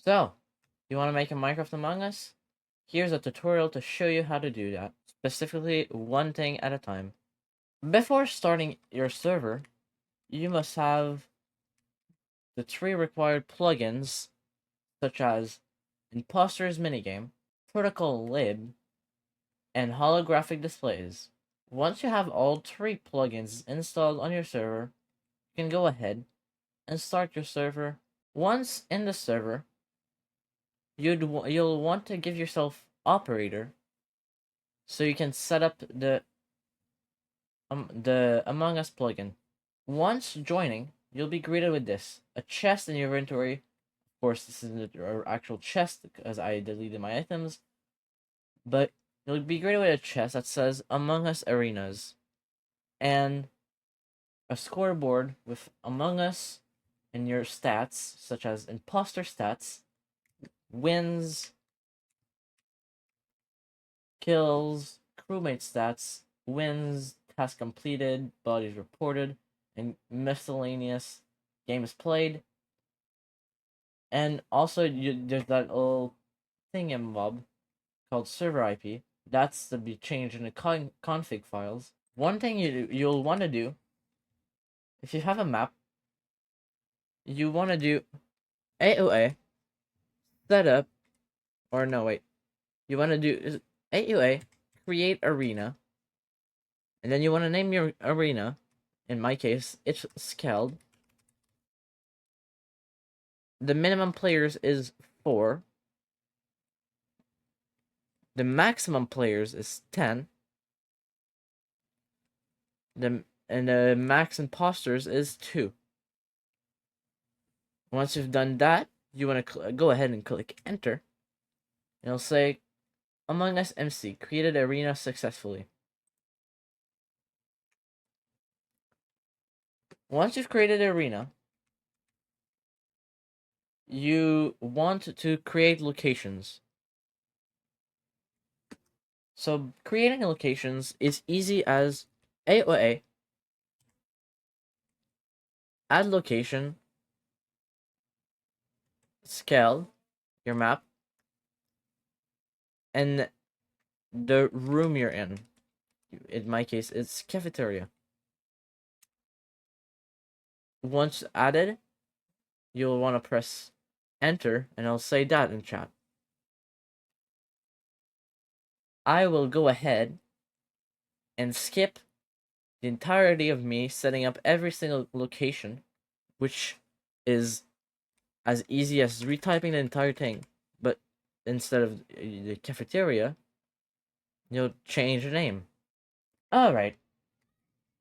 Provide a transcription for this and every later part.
So, you want to make a Minecraft Among Us? Here's a tutorial to show you how to do that, specifically one thing at a time. Before starting your server, you must have the 3 required plugins, such as Imposter's Minigame, Protocol Lib, and Holographic Displays. Once you have all 3 plugins installed on your server, you can go ahead and start your server. Once in the server, you'll want to give yourself operator so you can set up the Among Us plugin. Once joining, you'll be greeted with this: a chest in your inventory. Of course, this isn't an actual chest because I deleted my items, but you'll be greeted with a chest that says Among Us Arenas and a scoreboard with Among Us and your stats, such as imposter stats, wins, kills, crewmate stats, wins, tasks completed, bodies reported, and miscellaneous games played. And also, there's that little thing in mob called server IP. That's to be changed in the config files. One thing you'll want to do, if you have a map, you want to do AOA setup, or no, wait. You want to do AOA create arena, and then you want to name your arena. In my case, it's scaled. The minimum players is 4. The maximum players is 10. The max imposters is 2. Once you've done that, you want to go ahead and click enter. And it'll say Among Us MC created arena successfully. Once you've created an arena, you want to create locations. So creating locations is easy as AOA, add location, scale your map, and the room you're in. In my case, it's cafeteria. Once added, you'll want to press enter, and I'll say that in chat. I will go ahead and skip the entirety of me setting up every single location, which is as easy as retyping the entire thing, but instead of the cafeteria, you'll change the name. Alright,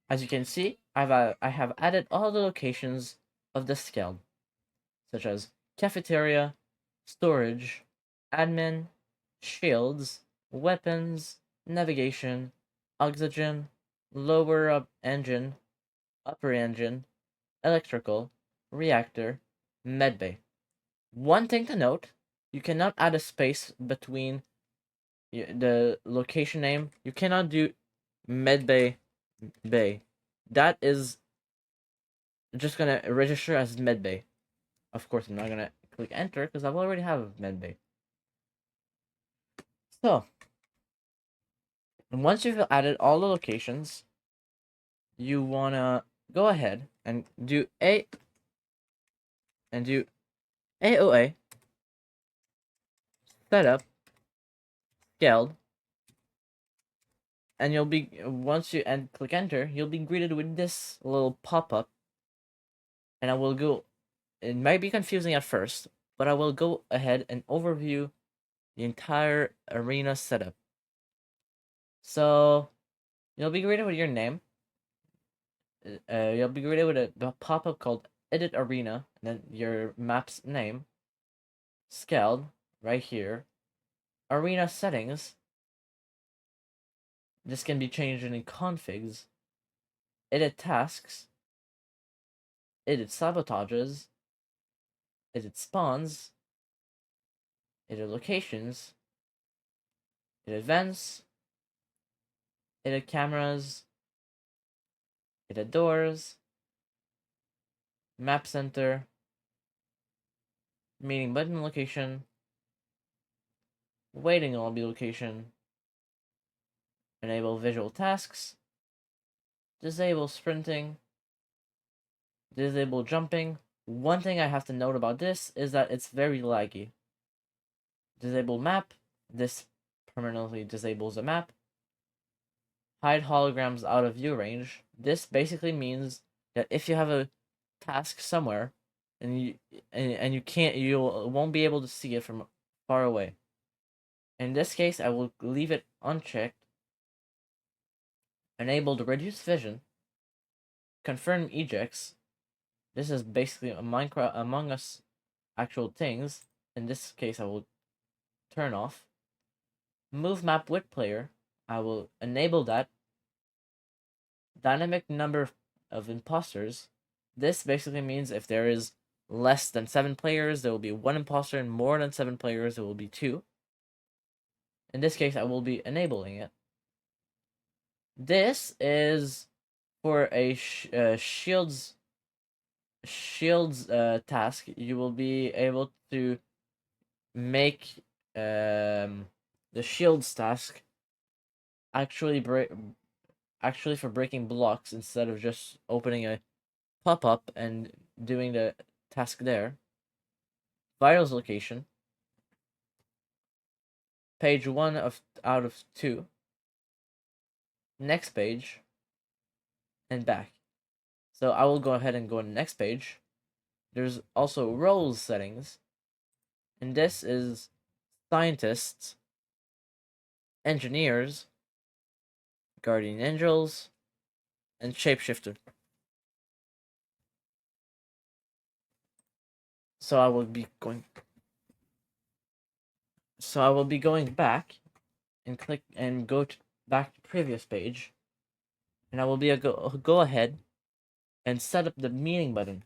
as you can see, I have added all the locations of the scale, such as cafeteria, storage, admin, shields, weapons, navigation, oxygen, lower up engine, upper engine, electrical, reactor, medbay. One thing to note, you cannot add a space between the location name. You cannot do medbay bay. That is just gonna register as medbay. Of course, I'm not gonna click enter because I already have medbay. So, once you've added all the locations, you wanna go ahead and do AOA setup scaled, and you'll be once you click enter, you'll be greeted with this little pop-up, and I will go. It might be confusing at first, but I will go ahead and overview the entire arena setup. So you'll be greeted with your name. You'll be greeted with a pop-up called Edit Arena, and then your map's name, scaled right here. Arena settings. This can be changed in configs. Edit tasks. Edit sabotages. Edit spawns. Edit locations. Edit events. Edit cameras. Edit doors. Map center. meeting button location, waiting lobby location, enable visual tasks, disable sprinting, disable jumping. One thing I have to note about this is that it's very laggy. Disable map, this permanently disables the map. Hide holograms out of view range. This basically means that if you have a task somewhere and you won't be able to see it from far away. In this case, I will leave it unchecked. Enable the reduce vision. Confirm ejects. This is basically a Minecraft Among Us actual things. In this case, I will turn off. Move map with player. I will enable that. Dynamic number of imposters. This basically means if there is less than 7 players, there will be 1 imposter, and more than 7 players, there will be 2. In this case, I will be enabling it. This is for a shields task. You will be able to make the shields task actually for breaking blocks instead of just opening a pop-up and doing the task there. Vitals location. Page 1 out of 2. Next page. And back. So I will go ahead and go to the next page. There's also roles settings. And this is scientists, engineers, guardian angels, and shapeshifter. So I will be going back and click and go back to previous page, and I will be go ahead and set up the meeting button.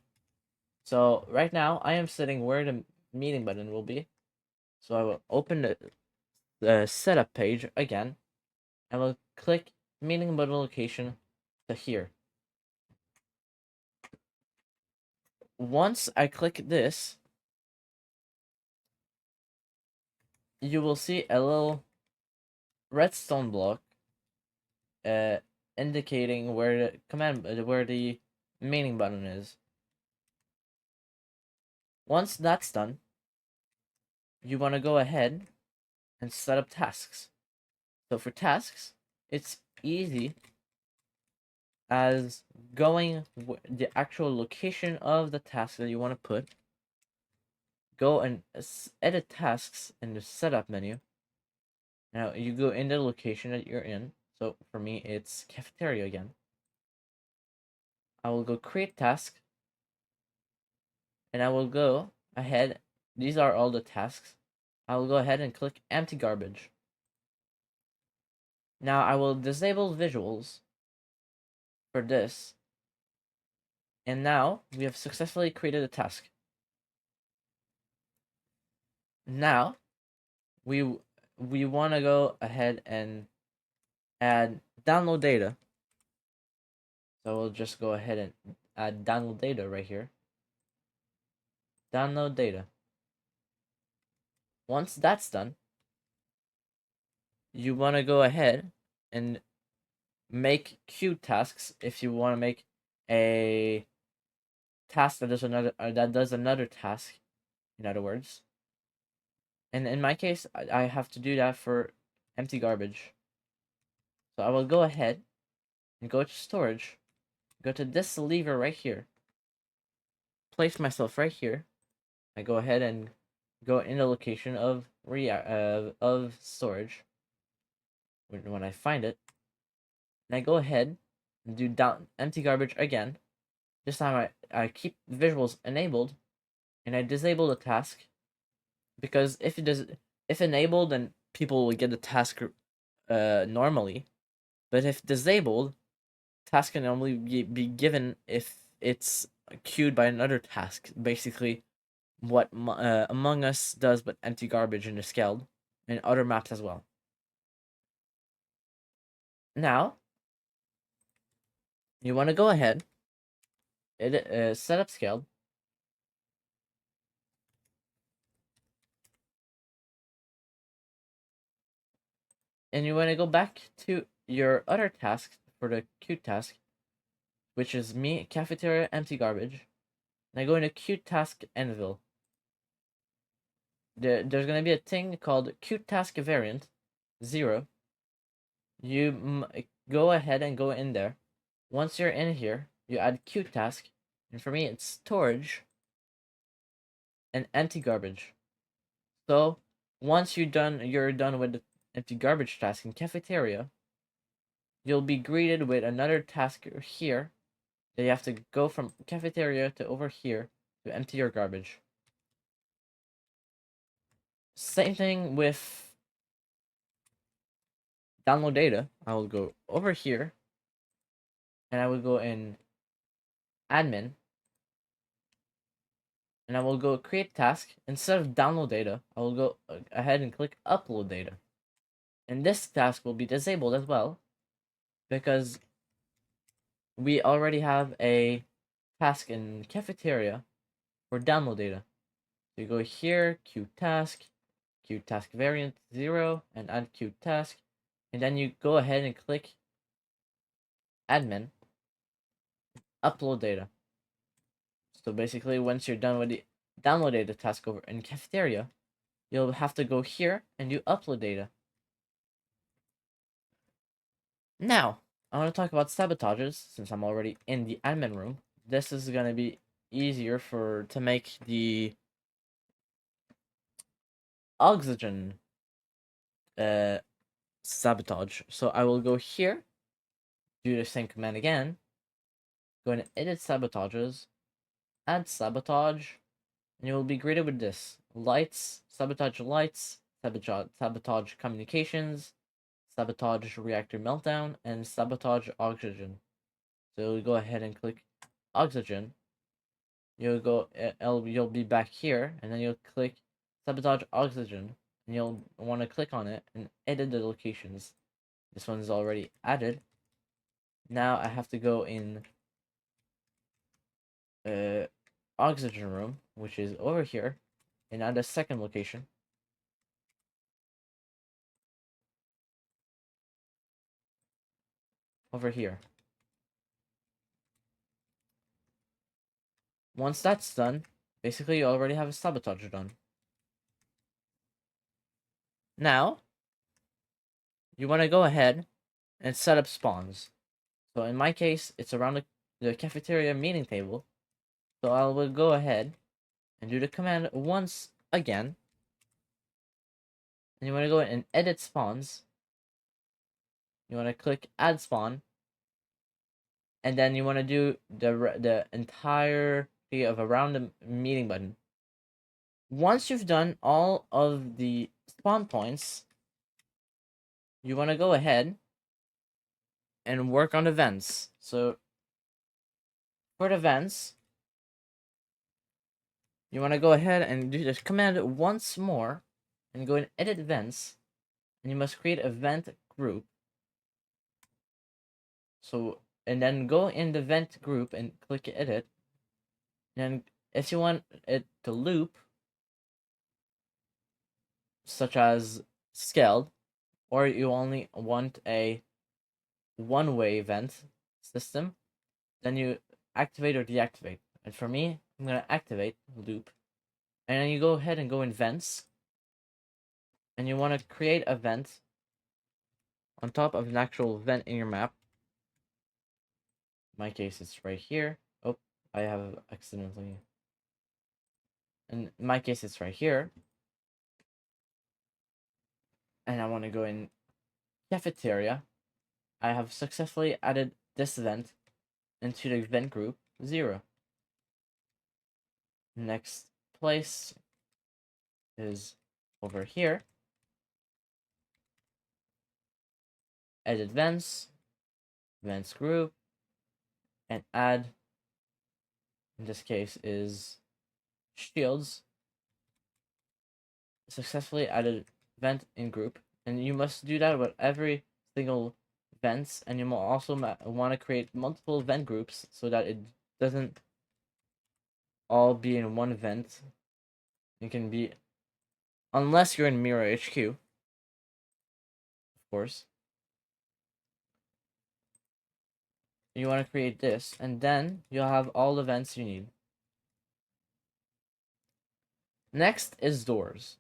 So right now I am setting where the meeting button will be. So I will open the setup page again. I will click meeting button location to here. Once I click this, you will see a little redstone block indicating where the meeting button is. Once that's done, you want to go ahead and set up tasks. So for tasks, it's easy as going the actual location of the task that you want to put. Go and edit tasks in the setup menu. Now you go in the location that you're in. So for me, it's cafeteria again. I will go create task, and I will go ahead. These are all the tasks. I will go ahead and click empty garbage. Now I will disable visuals for this. And now we have successfully created a task. Now we want to go ahead and add download data. So we'll just go ahead and add download data right here. Download data. Once that's done, you want to go ahead and make queue tasks if you want to make a task that does another task, in other words. And in my case, I have to do that for empty garbage. So I will go ahead and go to storage, go to this lever right here, place myself right here. I go ahead and go in the location of storage. When I find it, and I go ahead and do down empty garbage again. This time I keep visuals enabled, and I disable the task, because if enabled, then people will get the task normally, but if disabled, task can only be given if it's queued by another task. Basically, what Among Us does, but empty garbage in the Skeld and other maps as well. Now, you want to go ahead, set up Skeld, And you want to go back to your other task for the cute task, which is me, cafeteria, empty garbage. And I go into cute task anvil. There's going to be a thing called cute task variant 0. You go ahead and go in there. Once you're in here, you add cute task, and for me it's storage and empty garbage. So once you're done with the empty garbage task in cafeteria, you'll be greeted with another task here that you have to go from cafeteria to over here to empty your garbage. Same thing with download data. I will go over here and I will go in admin and I will go create task. Instead of download data, I will go ahead and click upload data. And this task will be disabled as well because we already have a task in cafeteria for download data. So you go here, queue task variant 0, and add queue task, and then you go ahead and click admin, upload data. So basically, once you're done with the download data task over in cafeteria, you'll have to go here and do upload data. Now, I want to talk about sabotages since I'm already in the admin room. This is going to be easier to make the oxygen sabotage. So I will go here, do the same command again, go and edit sabotages, add sabotage, and you will be greeted with this: lights, sabotage communications, sabotage reactor meltdown, and sabotage oxygen. So you'll go ahead and click oxygen. You'll be back here, and then you'll click sabotage oxygen, and you'll want to click on it and edit the locations. This one is already added. Now I have to go in oxygen room, which is over here, and add a second location. Over here. Once that's done, basically you already have a sabotage done. Now, you want to go ahead and set up spawns. So in my case, it's around the cafeteria meeting table. So I will go ahead and do the command once again. And you want to go and edit spawns. You want to click add spawn. And then you want to do the entirety of around the meeting button. Once you've done all of the spawn points, you want to go ahead and work on events. So for the events, you want to go ahead and do this command once more and go and edit events, and you must create event group. So, and then go in the event group and click edit. And if you want it to loop, such as scaled, or you only want a one-way event system, then you activate or deactivate. And for me, I'm going to activate loop. And then you go ahead and go in vents. And you want to create a vent on top of an actual vent in your map. In my case, it's right here. Oh, I have accidentally. In my case, it's right here. And I want to go in cafeteria. I have successfully added this vent into the vent group 0. Next place is over here. Edit vents, vents group, and add, in this case, is shields. Successfully added vent in group, and you must do that with every single vents, and you will also want to create multiple vent groups so that it doesn't all be in one vent. It can be, unless you're in Mirror HQ, of course. You want to create this, and then you'll have all the vents you need. Next is doors.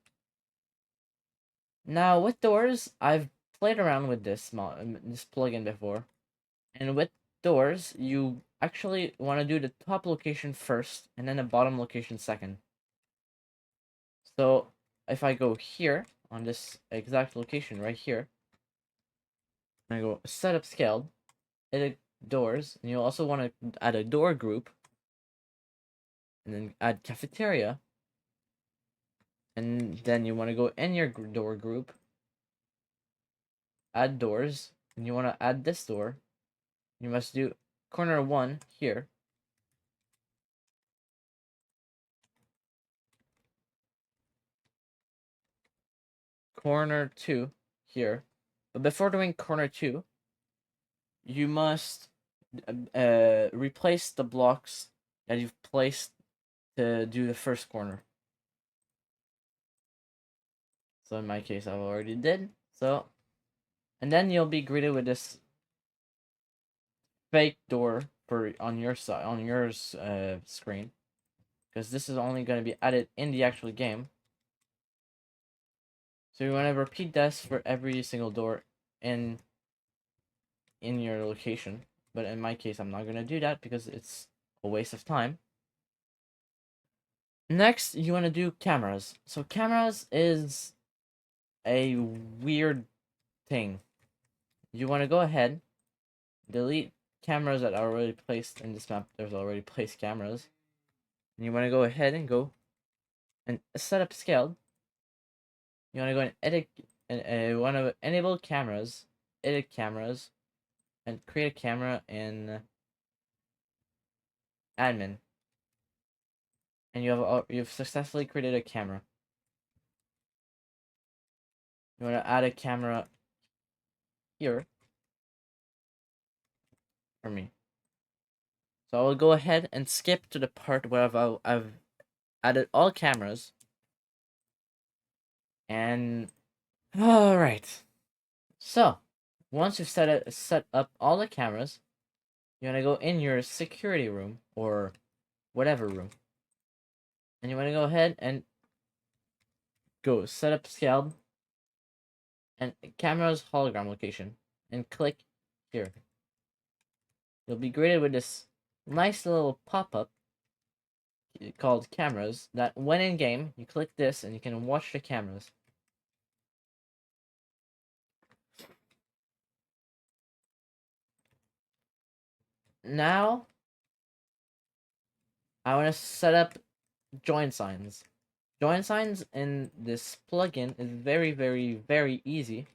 Now with doors, I've played around with this plugin before, and with doors, you actually want to do the top location first, and then the bottom location second. So if I go here on this exact location right here, and I go setup scaled, edit doors, and you also want to add a door group, and then add cafeteria, and then you want to go in your door group, add doors, and you want to add this door. You must do corner 1 here, corner 2 here. But before doing corner 2, you must replace the blocks that you've placed to do the first corner. So in my case, I've already did. So, and then you'll be greeted with this fake door for on your side, on your screen, because this is only going to be added in the actual game. So you want to repeat this for every single door in your location. But in my case, I'm not going to do that because it's a waste of time. Next, you want to do cameras. So cameras is a weird thing. You want to go ahead, delete cameras that are already placed in this map. There's already placed cameras. And you want to go ahead and go and set up scaled. You want to go and edit, and you want to enable cameras, edit cameras, and create a camera in admin. And you've successfully created a camera. You want to add a camera here for me. So I will go ahead and skip to the part where I've added all cameras. And all right. So once you've set up all the cameras, you want to go in your security room or whatever room, and you want to go ahead and go set up scaled and camera's hologram location, and click here. You'll be greeted with this nice little pop-up called cameras that when in game you click this and you can watch the cameras. Now I want to set up join signs. Join signs in this plugin is very, very, very easy.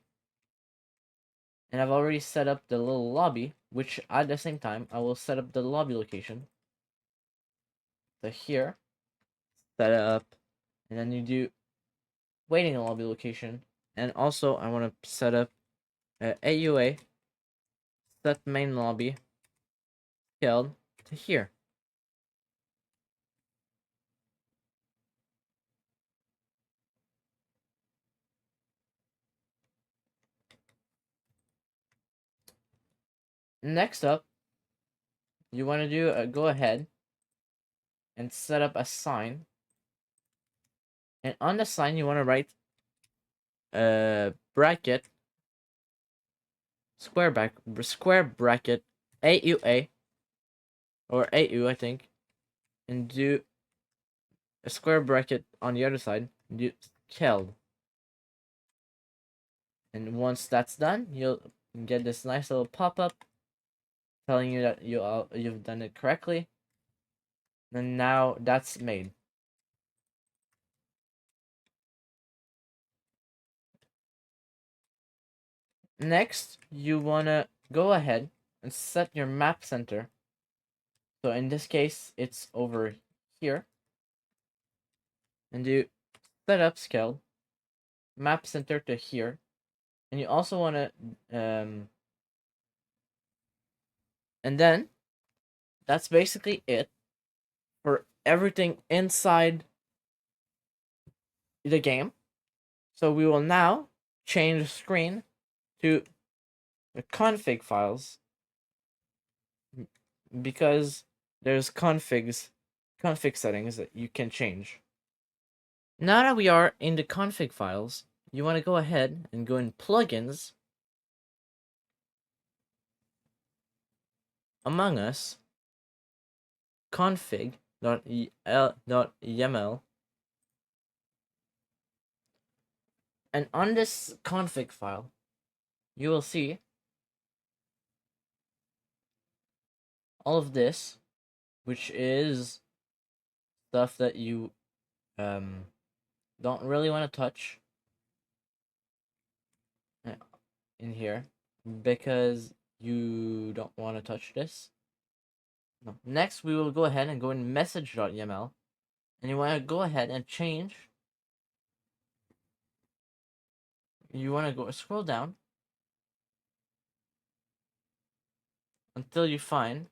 And I've already set up the little lobby, which at the same time, I will set up the lobby location. So here, set it up, and then you do waiting in lobby location. And also, I want to set up AUA, set main lobby, scaled to here. Next up, you want to do go ahead and set up a sign. And on the sign, you want to write bracket, square bracket, AUA, or AU, I think, and do a square bracket on the other side, and do scaled. And once that's done, you'll get this nice little pop-up telling you that you've done it correctly. And now that's made. Next, you wanna go ahead and set your map center. So in this case, it's over here. And do setup scale, map center to here. And you also wanna and then that's basically it for everything inside the game. So we will now change the screen to the config files because there's config settings that you can change. Now that we are in the config files, you want to go ahead and go in plugins, Among Us, config.yml, and on this config file, you will see all of this, which is stuff that you don't really want to touch in here because you don't want to touch this. No. Next, we will go ahead and go in message.yml, and you want to go ahead and change. You want to go scroll down until you find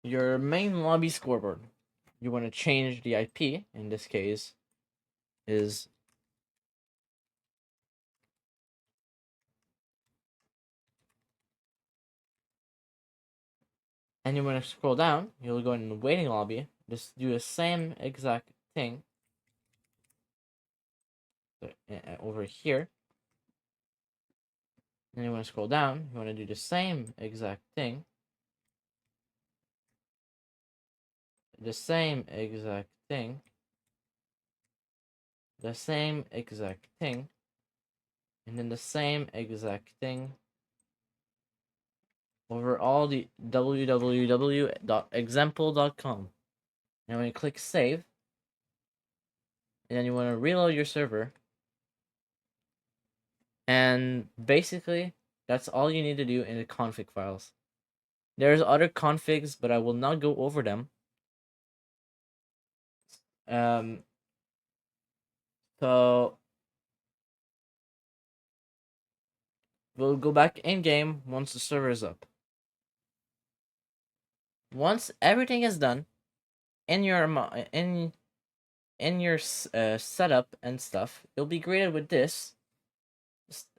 your main lobby scoreboard. You want to change the IP. In this case, is and you want to scroll down. You'll go in the waiting lobby. Just do the same exact thing over here. Then you want to scroll down. You want to do the same exact thing. The same exact thing. The same exact thing. And then the same exact thing over all the www.example.com. And when you click save, and then you want to reload your server. And basically, that's all you need to do in the config files. There's other configs, but I will not go over them. So we'll go back in game once the server is up. Once everything is done in your setup and stuff, you'll be greeted with this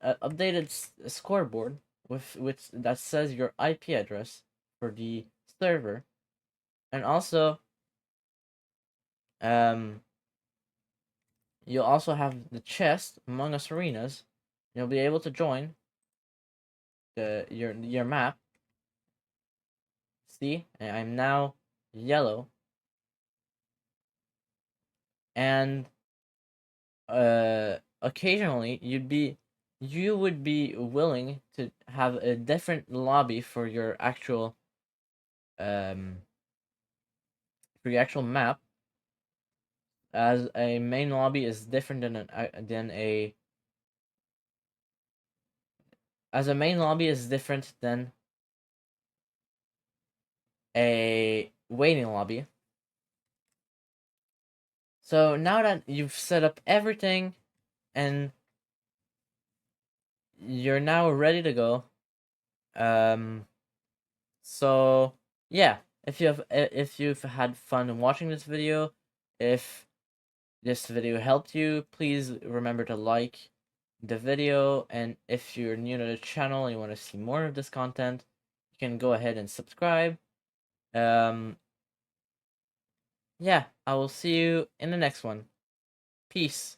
updated scoreboard with that says your IP address for the server, and also you'll also have the chest Among Us arenas. You'll be able to join your map. See, I'm now yellow, and occasionally you would be willing to have a different lobby for your actual map, as a main lobby is different than a as a main lobby is different than a waiting lobby. So now that you've set up everything and you're now ready to go, so yeah, if you've had fun watching this video, if this video helped you, please remember to like the video, and if you're new to the channel and you want to see more of this content, you can go ahead and subscribe. Yeah, I will see you in the next one. Peace.